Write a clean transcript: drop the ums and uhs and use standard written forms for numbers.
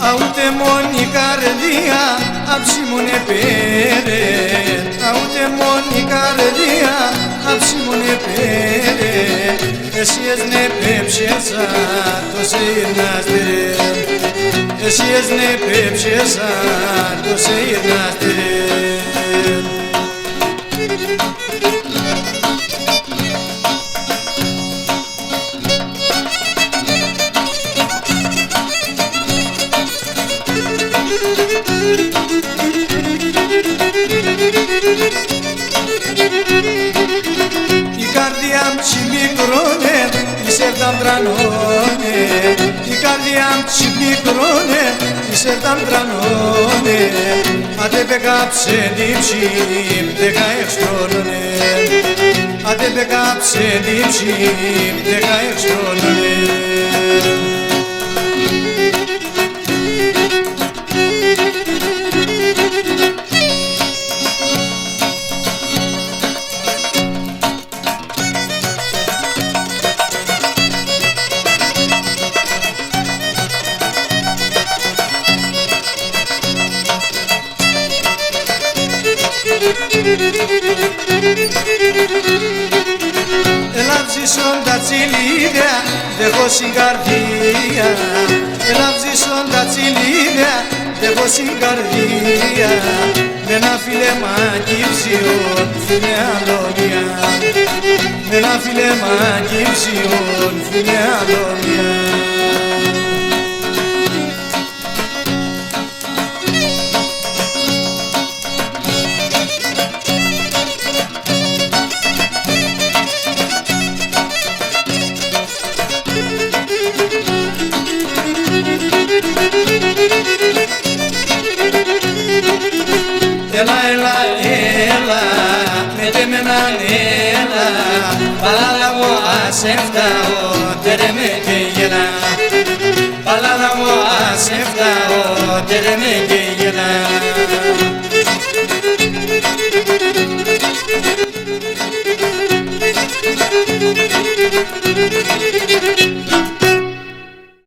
Aute moni cardia, absimone pere. Aute moni cardia, absimone pere. Εσύ εσνε πέψεσα το σειρνάστερε. Εσύ εσνε πέψεσα το σειρνάστερε. Η καρδιά μου μικρώνε, είσαι δαντρανώνε. Η καρδιά μου μικρώνε, είσαι δαντρανώνε. Άντε πεκάψε δίψιμ, 16 χρόνωνε. Άντε πεκάψε δίψιμ, 16 χρόνωνε. Έλα ψήσον τα τσιλίδια, δε έχω συγκαρδία. Έλα ψήσον τα τσιλίδια, δε έχω συγκαρδία. Με ένα φιλεμάκι ψιόν, φίλε αλόγια. Με ένα φιλεμάκι ψιόν, φίλε αλόγια. Έλα, έλα, έλα, με τέμεναν έλα. Παλάλα μου άσε φτάω, τερε με και γελά. Παλάλα μου άσε φτάω, τερε με και γελά.